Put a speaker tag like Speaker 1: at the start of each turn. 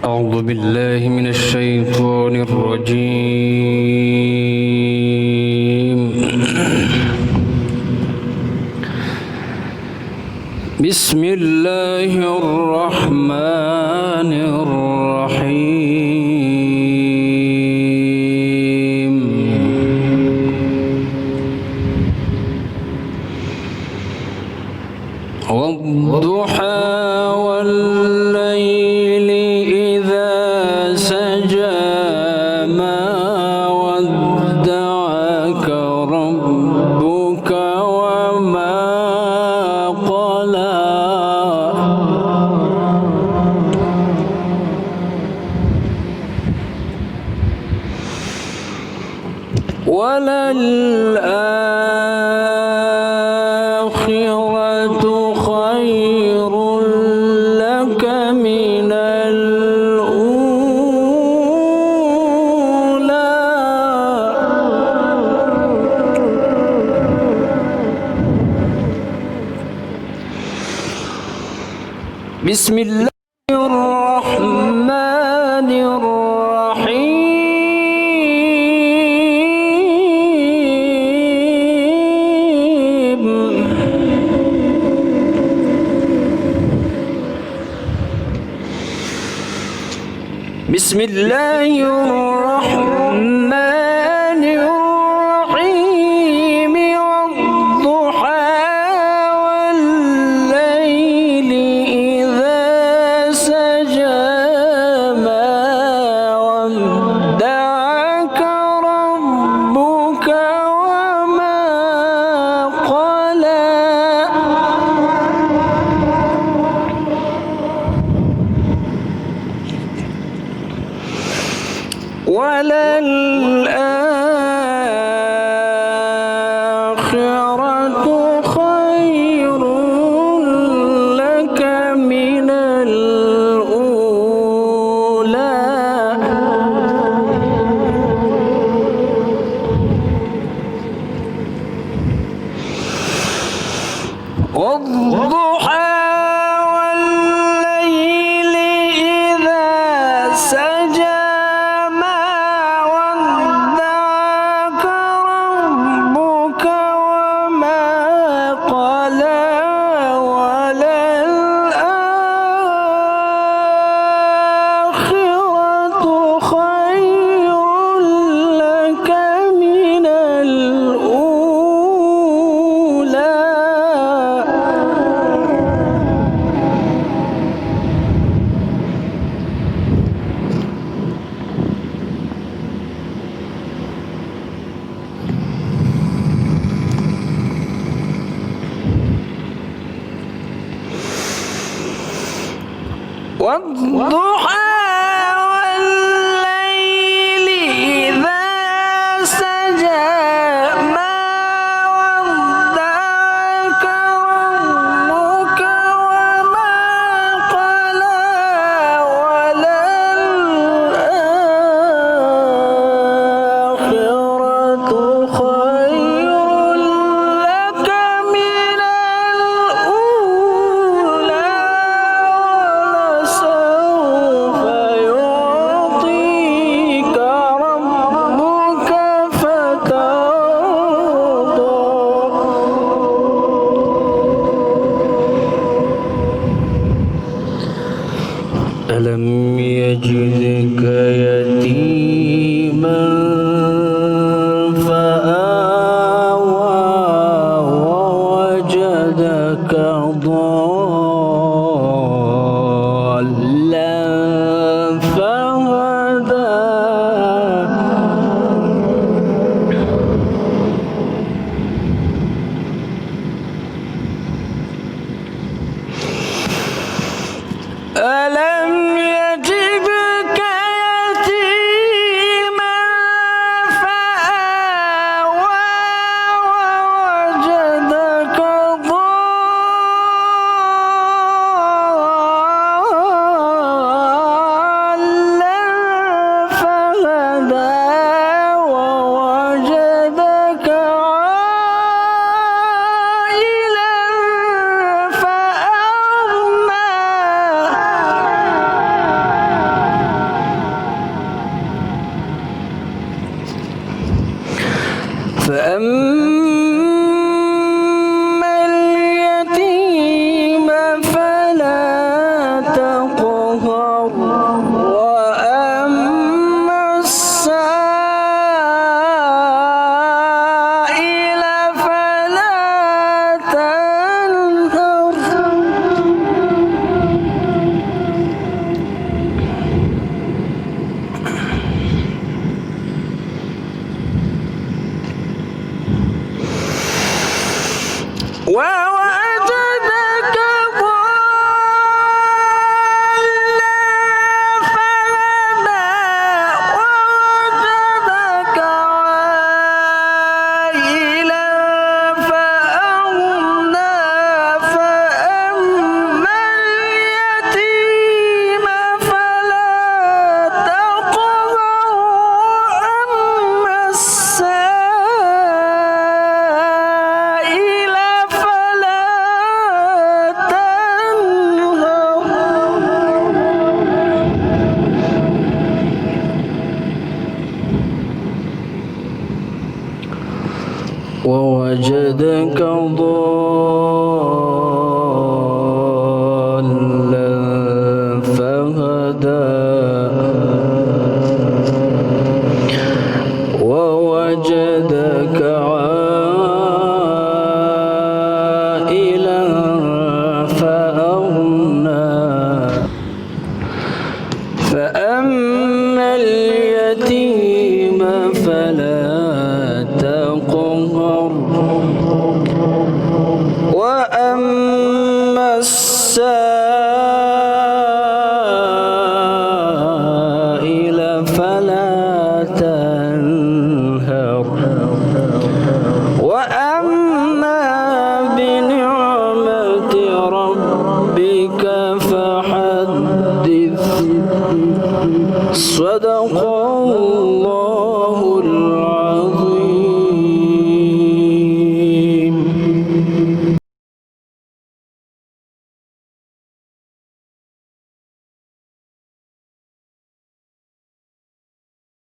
Speaker 1: أعوذ بالله من الشيطان الرجيم. بسم الله الرحمن الرحيم. والضحى والليل إذا سجى ما ودعك ربك وما قلى وللآخرة خير لك من الأولى. بسم الله الرحمن الرحيم. بسم الله الرحمن الرحيم. والضحى والليل إذا سجى ما ودعك ربك وما قلى وللآخرة خير لك من الأولى. والضحى والليل إذا سجى والضحى والليل إذا سجى ما ودعك ربك وما قلى وللآخرة خير لك من الأولى. سوف يعطيك ربك فترضى. ألم يجدك يتيما فآوى ووجدك ضالا فهدى. ألم يجدك يتيما ووجدك ضالا فهدى ووجدك عائلا فأغنى فأما اليتيم فلا تقهر وأما السائل فلا تنهر وأما بنعمة ربك فحدث صدق الله